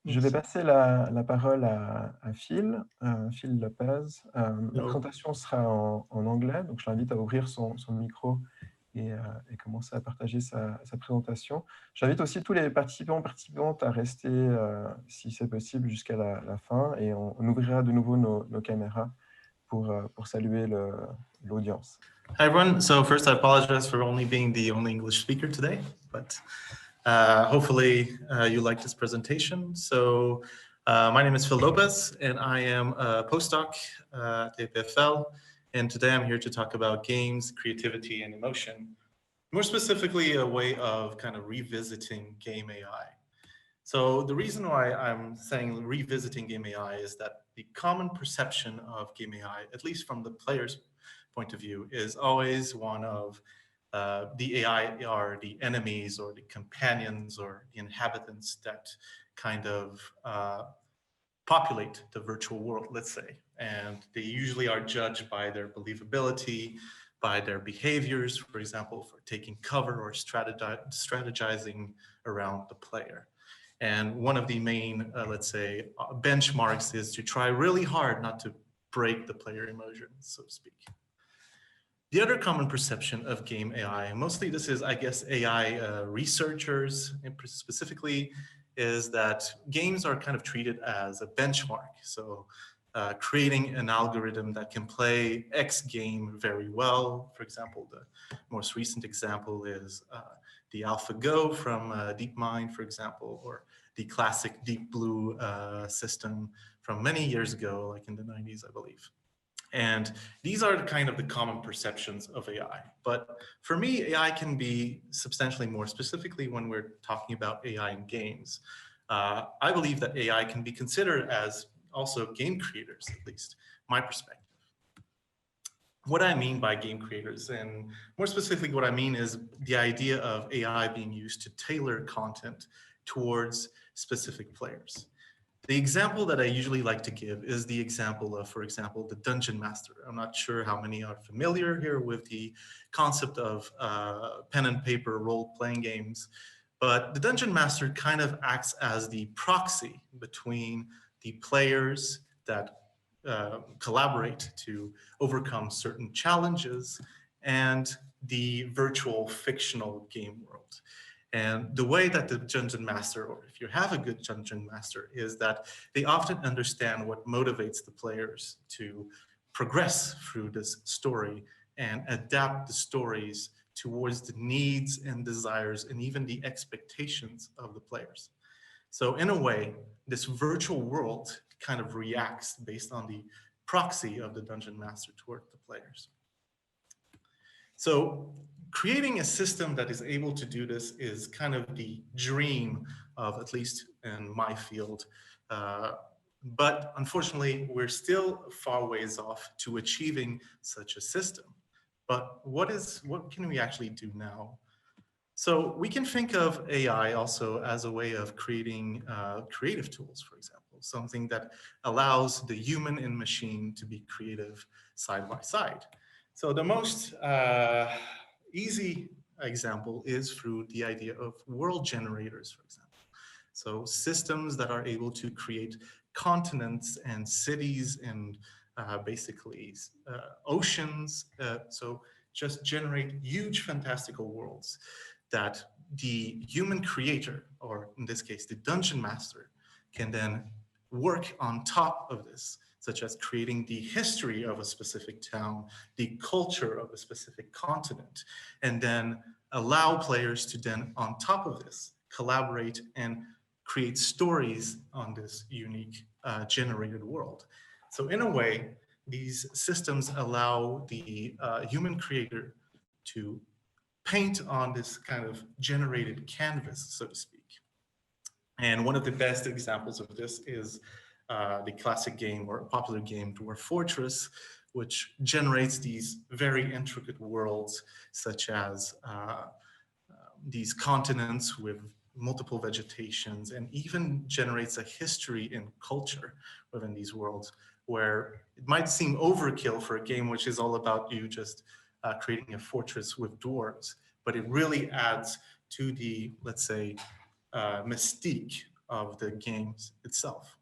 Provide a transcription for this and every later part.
Je vais passer la parole à Phil Lopes. La Hello. présentation sera en anglais, donc je l'invite à ouvrir son micro et commencer à partager sa présentation. J'invite aussi tous les participantes à rester, si c'est possible, jusqu'à la fin, et on ouvrira de nouveau nos caméras pour saluer l'audience. Hi everyone. So first, I apologize for only being the only English speaker today, but hopefully you like this presentation. So my name is Phil Lopes, and I am a postdoc at the EPFL. And today I'm here to talk about games, creativity, and emotion. More specifically, a way of kind of revisiting game AI. So the reason why I'm saying revisiting game AI is that the common perception of game AI, at least from the player's point of view, is always one of the AI are the enemies or the companions or the inhabitants that kind of populate the virtual world, let's say. And they usually are judged by their believability, by their behaviors, for example, for taking cover or strategizing around the player. And one of the main, let's say, benchmarks is to try really hard not to break the player emotions, so to speak. The other common perception of game AI, and mostly this is, I guess, AI researchers specifically, is that games are kind of treated as a benchmark. So creating an algorithm that can play X game very well. For example, the most recent example is the AlphaGo from DeepMind, for example, or the classic Deep Blue system from many years ago, like in the 90s, I believe. And these are the kind of the common perceptions of AI. But for me, AI can be substantially more, specifically when we're talking about AI in games. I believe that AI can be considered as also game creators, at least my perspective. What I mean by game creators, and more specifically what I mean is the idea of AI being used to tailor content towards specific players. The example that I usually like to give is the example of, for example, the Dungeon Master. I'm not sure how many are familiar here with the concept of pen and paper role-playing games, but the Dungeon Master kind of acts as the proxy between the players that collaborate to overcome certain challenges and the virtual fictional game world. And the way that the Dungeon Master, or if you have a good Dungeon Master, is that they often understand what motivates the players to progress through this story and adapt the stories towards the needs and desires and even the expectations of the players. So in a way, this virtual world kind of reacts based on the proxy of the Dungeon Master toward the players. So creating a system that is able to do this is kind of the dream of, at least in my field. But unfortunately, we're still far ways off to achieving such a system. But what can we actually do now? So we can think of AI also as a way of creating creative tools, for example, something that allows the human and machine to be creative side by side. So the most easy example is through the idea of world generators, for example. So systems that are able to create continents and cities and basically oceans. So just generate huge fantastical worlds that the human creator, or in this case, the Dungeon Master, can then work on top of this, such as creating the history of a specific town, the culture of a specific continent, and then allow players to then, on top of this, collaborate and create stories on this unique generated world. So in a way, these systems allow the human creator to paint on this kind of generated canvas, so to speak. And one of the best examples of this is the classic game or popular game Dwarf Fortress, which generates these very intricate worlds, such as these continents with multiple vegetations, and even generates a history and culture within these worlds, where it might seem overkill for a game which is all about you just creating a fortress with dwarves, but it really adds to the, let's say, mystique of the games itself.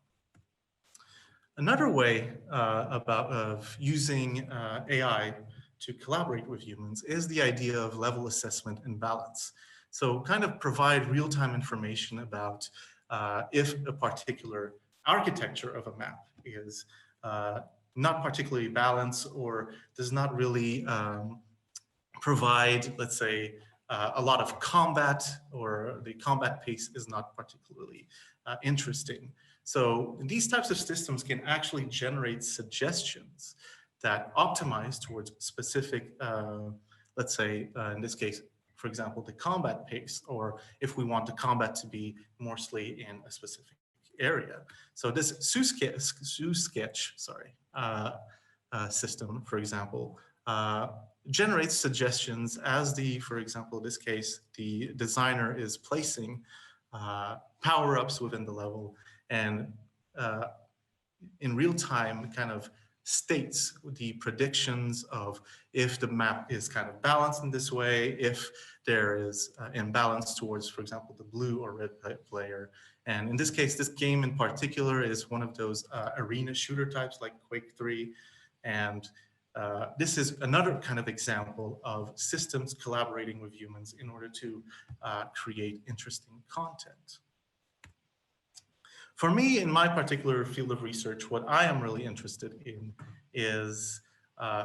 Another way of using AI to collaborate with humans is the idea of level assessment and balance. So kind of provide real-time information about if a particular architecture of a map is not particularly balanced or does not really provide, let's say, a lot of combat, or the combat pace is not particularly interesting. So these types of systems can actually generate suggestions that optimize towards specific, let's say, in this case, for example, the combat pace, or if we want the combat to be mostly in a specific area. So this SuSketch, system, for example, generates suggestions as for example, in this case, the designer is placing power-ups within the level, and in real time kind of states the predictions of if the map is kind of balanced in this way, if there is imbalance towards, for example, the blue or red player. And in this case, this game in particular is one of those arena shooter types like Quake 3. And this is another kind of example of systems collaborating with humans in order to create interesting content. For me, in my particular field of research, what I am really interested in is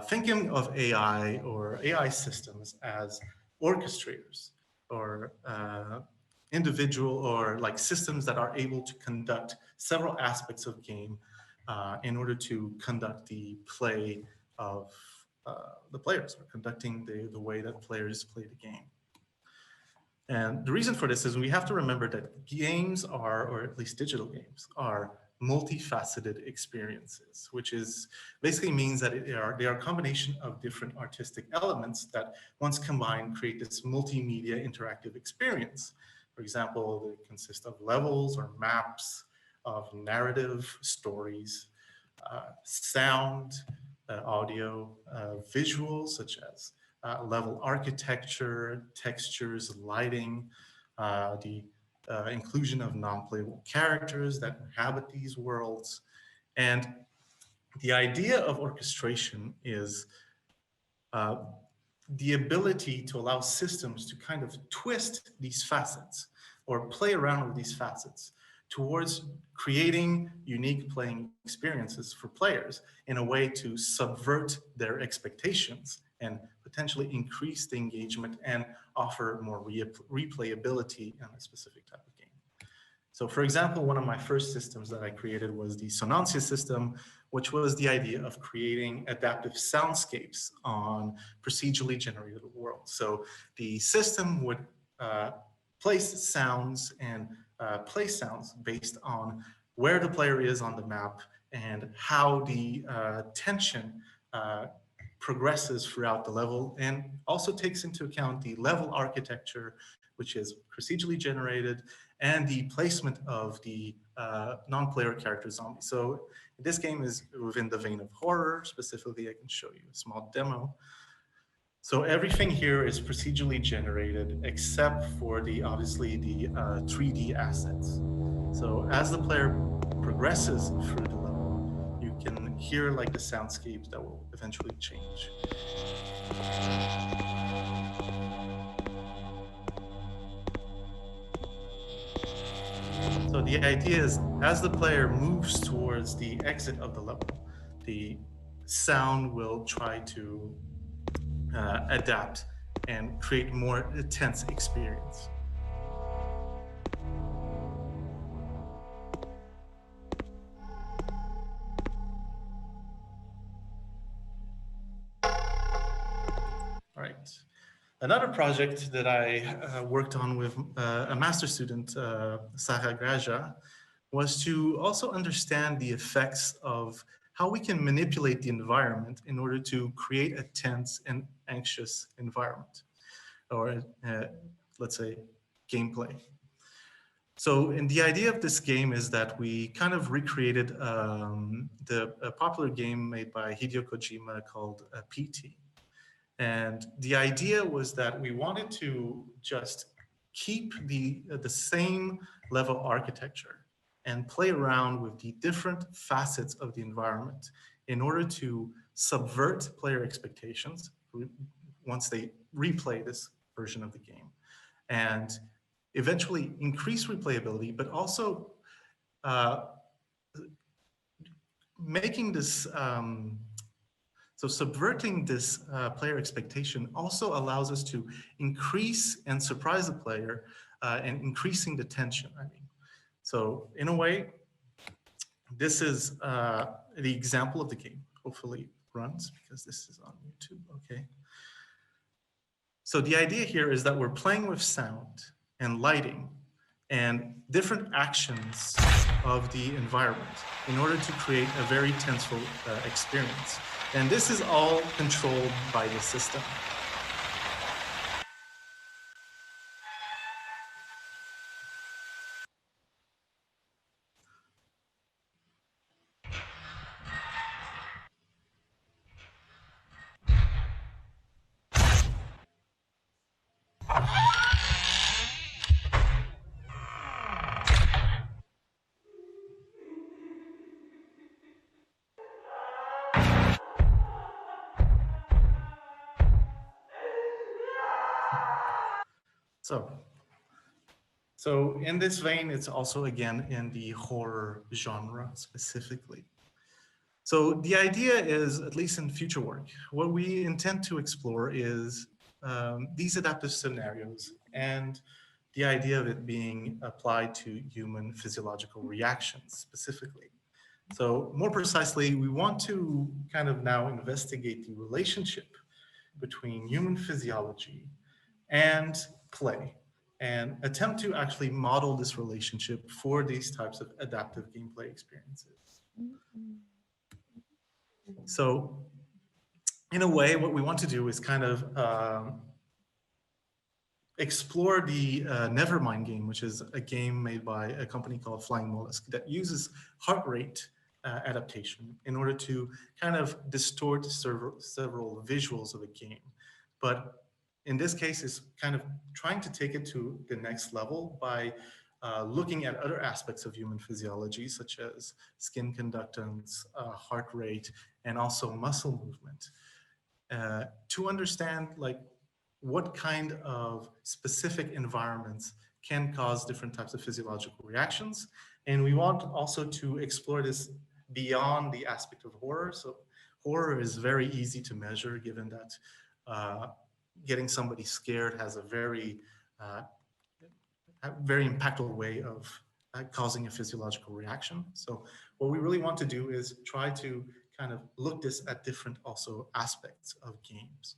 thinking of AI or AI systems as orchestrators, or individual, or like systems that are able to conduct several aspects of game in order to conduct the play of the players, or conducting the way that players play the game. And the reason for this is we have to remember that games are, or at least digital games, are multifaceted experiences, which is basically means that they are a combination of different artistic elements that once combined create this multimedia interactive experience. For example, they consist of levels or maps, of narrative stories, sound, audio, visuals such as level architecture, textures, lighting, the inclusion of non-playable characters that inhabit these worlds. And the idea of orchestration is the ability to allow systems to kind of twist these facets or play around with these facets towards creating unique playing experiences for players in a way to subvert their expectations and potentially increase the engagement and offer more replayability in a specific type of game. So for example, one of my first systems that I created was the Sonancia system, which was the idea of creating adaptive soundscapes on procedurally generated worlds. So the system would place sounds and play sounds based on where the player is on the map and how the tension progresses throughout the level, and also takes into account the level architecture, which is procedurally generated, and the placement of the non-player character zombies. So this game is within the vein of horror. Specifically, I can show you a small demo. So everything here is procedurally generated except for obviously the 3D assets. So as the player progresses through the level, you can hear like the soundscapes that will eventually change. So the idea is, as the player moves towards the exit of the level, the sound will try to adapt and create more intense experience. All right. Another project that I worked on with a master's student, Sarah Graja, was to also understand the effects of how we can manipulate the environment in order to create a tense and anxious environment, or let's say gameplay. So, and the idea of this game is that we kind of recreated a popular game made by Hideo Kojima called Partie. And the idea was that we wanted to just keep the same level architecture and play around with the different facets of the environment in order to subvert player expectations once they replay this version of the game, and eventually increase replayability, but also making this, so subverting this player expectation also allows us to increase and surprise the player and increasing the tension, I mean. So in a way, this is the example of the game. Hopefully it runs because this is on YouTube, okay. So the idea here is that we're playing with sound and lighting and different actions of the environment in order to create a very tenseful experience. And this is all controlled by the system. So in this vein, it's also again in the horror genre specifically. So the idea is, at least in future work, what we intend to explore is these adaptive scenarios and the idea of it being applied to human physiological reactions specifically. So more precisely, we want to kind of now investigate the relationship between human physiology and play, and attempt to actually model this relationship for these types of adaptive gameplay experiences. So in a way, what we want to do is kind of explore the Nevermind game, which is a game made by a company called Flying Mollusk that uses heart rate adaptation in order to kind of distort several visuals of a game. But in this case, it's kind of trying to take it to the next level by looking at other aspects of human physiology, such as skin conductance, heart rate, and also muscle movement, to understand like what kind of specific environments can cause different types of physiological reactions. And we want also to explore this beyond the aspect of horror. So horror is very easy to measure, given that getting somebody scared has a very impactful way of causing a physiological reaction. So what we really want to do is try to kind of look this at different also aspects of games.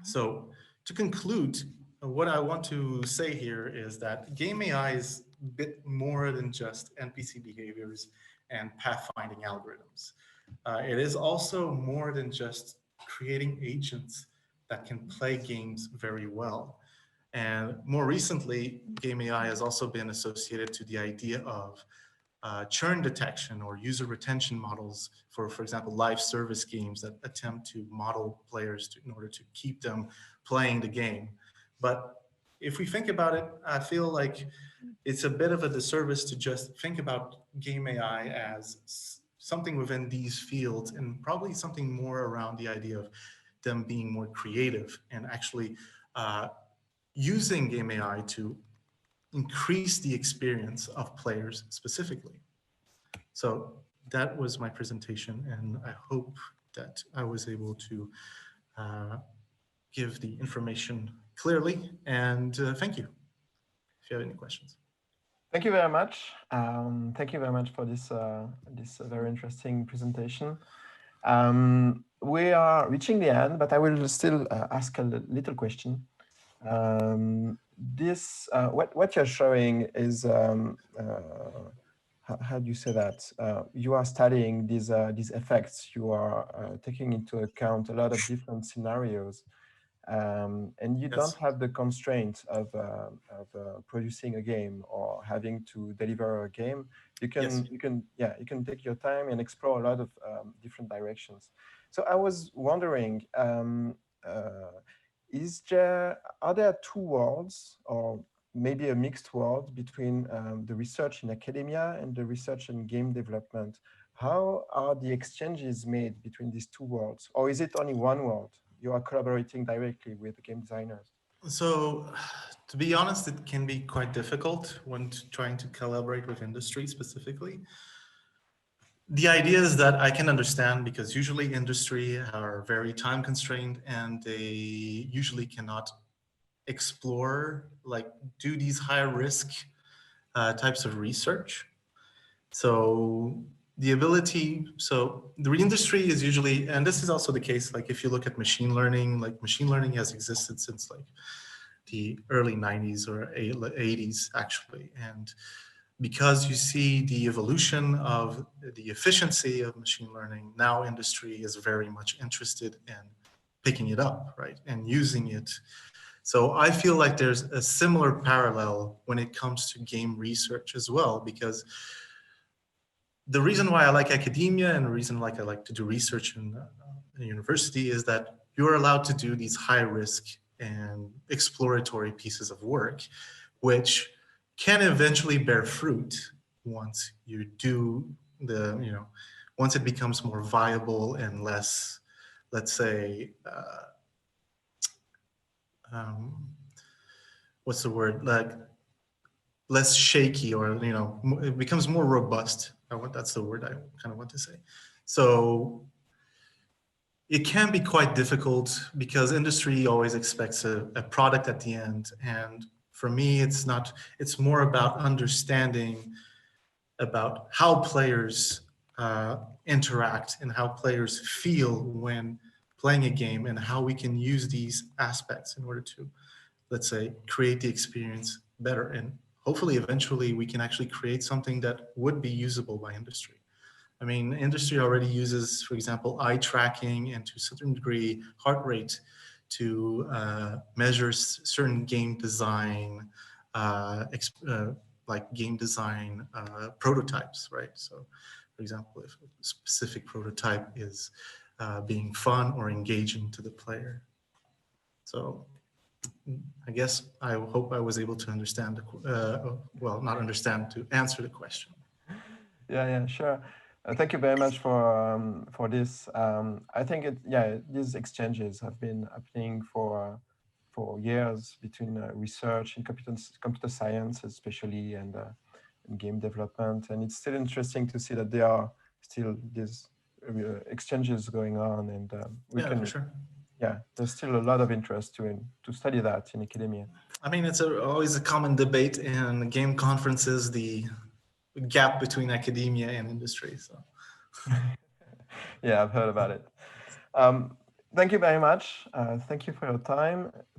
So to conclude, what I want to say here is that game AI is a bit more than just NPC behaviors and pathfinding algorithms. It is also more than just creating agents that can play games very well. And more recently, game AI has also been associated to the idea of churn detection or user retention models for example, live service games that attempt to model players in order to keep them playing the game. But if we think about it, I feel like it's a bit of a disservice to just think about game AI as something within these fields and probably something more around the idea of them being more creative and actually using game AI to increase the experience of players specifically. So that was my presentation, and I hope that I was able to give the information clearly, and thank you. If you have any questions. Thank you very much. Thank you very much for this, this very interesting presentation. We are reaching the end, but I will still ask a little question. What you're showing is, how do you say that? You are studying these effects. You are taking into account a lot of different scenarios, and you don't have the constraint of producing a game or having to deliver a game. You can take your time and explore a lot of different directions. So I was wondering, are there two worlds, or maybe a mixed world between the research in academia and the research in game development. How are the exchanges made between these two worlds? Or is it only one world? You are collaborating directly with the game designers. So, to be honest, it can be quite difficult when trying to collaborate with industry specifically. The idea is that I can understand, because usually industry are very time constrained and they usually cannot explore, like do these high risk types of research. So the ability, so the industry is usually, and this is also the case, like if you look at machine learning, like machine learning has existed since like the early 90s or 80s actually. And because you see the evolution of the efficiency of machine learning, now industry is very much interested in picking it up, right, and using it. So I feel like there's a similar parallel when it comes to game research as well, because the reason why I like academia and the reason like I like to do research in a university is that you're allowed to do these high risk and exploratory pieces of work, which can eventually bear fruit once you do the, you know, once it becomes more viable and less, let's say, what's the word, like less shaky, or, you know, it becomes more robust. That's the word I kind of want to say. So it can be quite difficult because industry always expects a product at the end. And for me, it's not, it's more about understanding about how players interact and how players feel when playing a game, and how we can use these aspects in order to, let's say, create the experience better. And hopefully, eventually, we can actually create something that would be usable by industry. I mean, industry already uses, for example, eye tracking and to a certain degree, heart rate to measure certain game design, like game design prototypes, right? So, for example, if a specific prototype is being fun or engaging to the player. So I guess I hope I was able to understand, well, not understand, to answer the question. Yeah, sure. Thank you very much for this. I think these exchanges have been happening for years between research in computer science, especially, and game development. And it's still interesting to see that there are still these exchanges going on, and for sure. Yeah, there's still a lot of interest to study that in academia. I mean, it's always a common debate in game conferences, the gap between academia and industry. So, yeah, I've heard about it. Thank you very much. Thank you for your time.